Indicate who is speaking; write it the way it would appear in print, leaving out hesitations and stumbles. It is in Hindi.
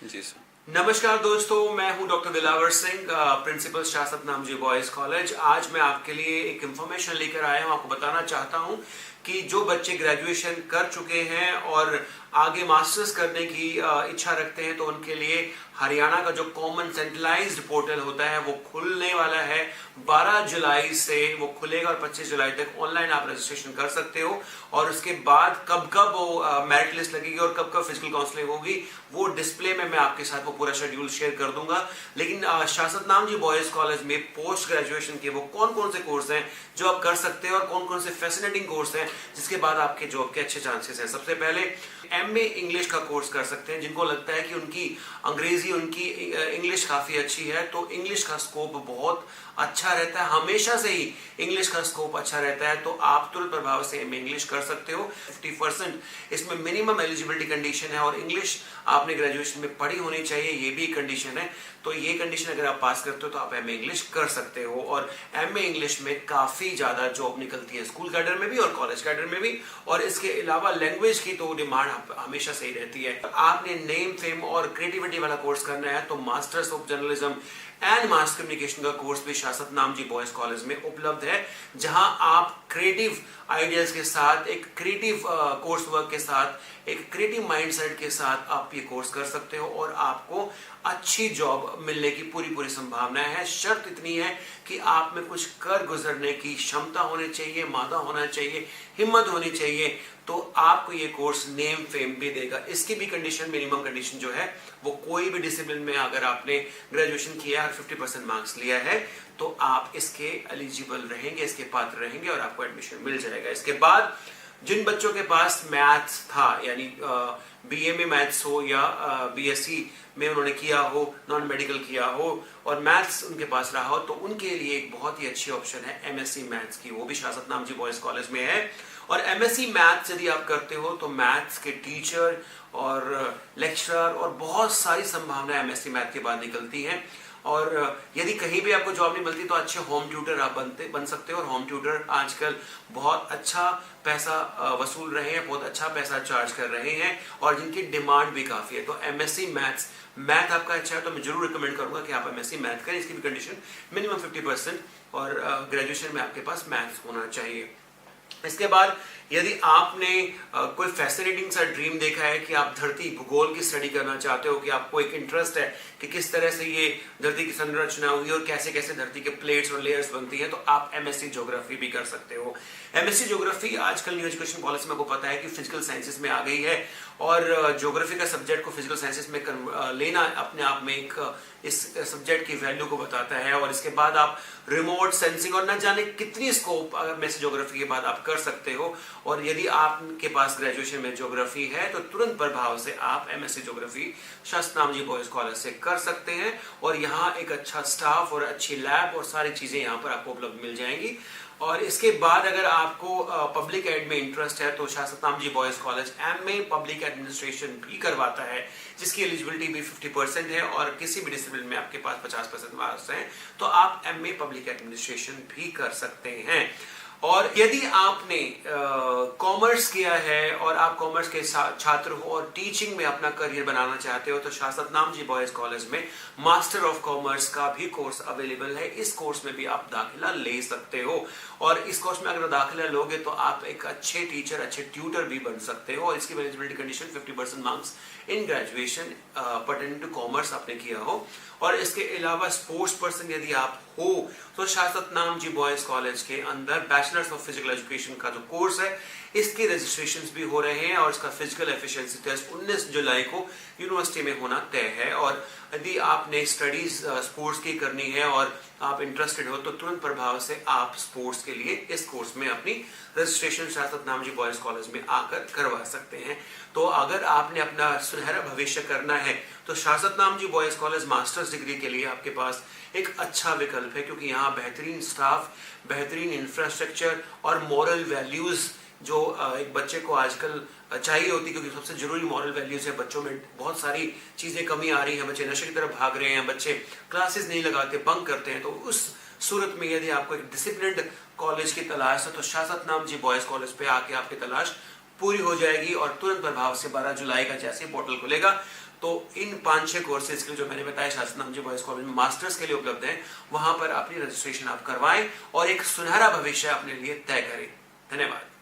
Speaker 1: जी सर।
Speaker 2: नमस्कार दोस्तों, मैं हूं doctor Dilawar Singh, principal Shasat Namji boys college. आज मैं आपके लिए एक इंफॉर्मेशन लेकर आया हूं। आपको बताना चाहता हूं कि जो बच्चे ग्रेजुएशन कर चुके हैं और आगे मास्टर्स करने की इच्छा रखते हैं तो उनके लिए हरियाणा का जो कॉमन सेंट्रलाइज्ड पोर्टल होता है वो खुलने वाला है। 12 जुलाई से वो खुलेगा और 25 जुलाई तक ऑनलाइन आप रजिस्ट्रेशन कर सकते हो। और उसके बाद कब कब वो मेरिट लिस्ट लगेगी और कब कब फिजिकल काउंसलिंग होगी वो डिस्प्ले में मैं आपके साथ वो पूरा शेड्यूल शेयर कर दूंगा। लेकिन शासत नामजी बॉयज कॉलेज में पोस्ट ग्रेजुएशन के वो कौन कौन से कोर्स हैं जो आप कर सकते हैं और कौन कौन से फैसिनेटिंग कोर्स हैं जिसके बाद आपके जॉब के अच्छे चांसेस हैं। सबसे पहले एमए इंग्लिश का कोर्स कर सकते हैं। जिनको लगता है कि उनकी अंग्रेजी, उनकी इंग्लिश काफी अच्छी है तो इंग्लिश का स्कोप बहुत अच्छा रहता है, हमेशा से ही इंग्लिश का स्कोप अच्छा रहता है, तो आप तुरंत प्रभाव से एमए इंग्लिश कर सकते हो। 50% इसमें मिनिमम एलिजिबिलिटी कंडीशन है और इंग्लिश आपने ग्रेजुएशन में पढ़ी होनी चाहिए, ये भी कंडीशन है। तो ये कंडीशन अगर आप पास करते हो तो आप एमए इंग्लिश कर सकते हो। और एमए इंग्लिश में काफी ज्यादा जॉब निकलती है, स्कूल कैडर में भी और कॉलेज कैडर में भी। और इसके अलावा लैंग्वेज की तो डिमांड हमेशा सही रहती है। आपने नेम, फेम और क्रिएटिविटी वाला कोर्स करना है तो masters of journalism and mass communication का कोर्स भी शासत नामजी बॉयज कॉलेज में उपलब्ध है, जहां आप क्रिएटिव आइडियाज के साथ, एक क्रिएटिव कोर्स वर्क के साथ, एक क्रिएटिव माइंडसेट के साथ आप ये कोर्स कर सकते हो और आपको अच्छी जॉब मिलने की पूरी संभावना है। शर्त इतनी है कि आप में कुछ कर गुजरने की क्षमता होनी चाहिए, मादा होना चाहिए, हिम्मत होनी चाहिए, तो आपको ये कोर्स नेम फेम भी देगा। इसकी भी कंडीशन, मिनिमम कंडीशन जो है वो कोई भी डिसिप्लिन में अगर आपने ग्रेजुएशन किया है और 50% मार्क्स लिया है तो आप इसके एलिजिबल रहेंगे, इसके पात्र रहेंगे और आपको एडमिशन मिल जाएगा। इसके बाद जिन बच्चों के पास मैथ्स था, यानी बीए में मैथ्स हो या बीएससी में उन्होंने किया हो, नॉन मेडिकल किया हो और मैथ्स उनके पास रहा हो, तो उनके लिए एक बहुत ही अच्छी ऑप्शन है एमएससी मैथ्स की, वो भी शासत नामजी बॉयज कॉलेज में है। और एमएससी मैथ्स यदि आप करते हो तो मैथ्स के टीचर और लेक्चरर और बहुत सारी संभावनाएं एमएससी मैथ के बाद निकलती हैं। और यदि कहीं भी आपको जॉब नहीं मिलती तो अच्छे होम ट्यूटर आप बन सकते हो। और होम ट्यूटर आजकल बहुत अच्छा पैसा वसूल रहे हैं, बहुत अच्छा पैसा चार्ज कर रहे हैं और जिनकी डिमांड भी काफी है। तो एमएससी मैथ आपका अच्छा है तो मैं जरूर रिकमेंड करूंगा कि आप एमएससी मैथ करें। इसकी भी कंडीशन मिनिमम 50% और ग्रेजुएशन में आपके पास मैथ्स होना चाहिए। इसके बाद यदि आपने कोई फैसिनेटिंग सा ड्रीम देखा है कि आप धरती भूगोल की स्टडी करना चाहते हो, कि आपको एक इंटरेस्ट है कि किस तरह से ये धरती की संरचना हुई और कैसे कैसे धरती के प्लेट्स और लेयर्स बनती है, तो आप एमएससी ज्योग्राफी भी कर सकते हो। एमएससी ज्योग्राफी आजकल न्यू एजुकेशन पॉलिसी में आपको पता है कि फिजिकल साइंसेस में आ गई है और ज्योग्राफी का सब्जेक्ट को फिजिकल साइंसेस में लेना अपने आप में एक इस सब्जेक्ट की वैल्यू को बताता है। और इसके बाद आप रिमोट सेंसिंग और न जाने कितनी स्कोप एमएससी ज्योग्राफी के बाद आप कर सकते हो। और यदि आपके पास ग्रेजुएशन में ज्योग्राफी है तो तुरंत प्रभाव से आप MSc geography शासत Namji boys college से कर सकते हैं। और यहाँ एक अच्छा स्टाफ और अच्छी लैब और सारी चीजें यहाँ पर आपको उपलब्ध मिल जाएंगी। और इसके बाद अगर आपको पब्लिक एड में इंटरेस्ट है तो Shasat Namji boys college MA public administration भी करवाता है, जिसकी एलिजिबिलिटी भी 50% है और किसी भी डिसिप्लिन में आपके पास 50% मार्क्स हैं तो आप एमए पब्लिक एडमिनिस्ट्रेशन भी कर सकते हैं। और यदि आपने कॉमर्स किया है और आप कॉमर्स के छात्र हो और टीचिंग में अपना करियर बनाना चाहते हो तो शासत नामजी बॉयज कॉलेज में मास्टर ऑफ कॉमर्स का भी कोर्स अवेलेबल है। इस कोर्स में भी आप दाखिला ले सकते हो और इस कोर्स में अगर दाखिला लोगे तो आप एक अच्छे टीचर, अच्छे ट्यूटर भी बन सकते हो। और इसकी eligibility condition 50% marks in graduation pertaining to commerce आपने किया हो। और इसके अलावा स्पोर्ट्स पर्सन यदि आप हो तो शासत नामजी बॉयज कॉलेज के अंदर बैचलर्स ऑफ फिजिकल एजुकेशन का जो कोर्स है इसके रजिस्ट्रेशंस भी हो रहे हैं और इसका फिजिकल एफिशिएंसी टेस्ट 19 जुलाई को यूनिवर्सिटी में होना तय है। और यदि आपने स्टडीज स्पोर्ट्स की करनी है और आप इंटरेस्टेड हो तो तुरंत प्रभाव से आप स्पोर्ट्स के लिए इस कोर्स में अपनी रजिस्ट्रेशन शासत नामजी बॉयज कॉलेज में आकर करवा सकते हैं। तो अगर आपने अपना सुनहरा भविष्य करना है तो Shasat Namji boys college masters degree के लिए आपके पास एक अच्छा विकल्प है, क्योंकि यहाँ बेहतरीन स्टाफ, बेहतरीन इंफ्रास्ट्रक्चर और मॉरल वैल्यूज जो एक बच्चे को आजकल चाहिए होती, क्योंकि सबसे जरूरी मॉरल वैल्यूज है। बच्चों में बहुत सारी चीजें कमी आ रही है, बच्चे नशे की तरफ भाग रहे हैं, बच्चे क्लासेस नहीं लगाते, बंक करते हैं। तो उस सूरत में यदि आपको एक डिसिप्लिन्ड कॉलेज की तलाश है तो शासत नामजी बॉयज कॉलेज पे आके आपकी तलाश पूरी हो जाएगी और तुरंत प्रभाव से 12 जुलाई का जैसे पोर्टल खुलेगा तो इन 5-6 कोर्सेज के लिए जो मैंने बताया शास्त्री नामजी बॉयज कॉलेज में मास्टर्स के लिए उपलब्ध है, वहां पर अपनी रजिस्ट्रेशन आप करवाएं और एक सुनहरा भविष्य अपने लिए तय करें। धन्यवाद।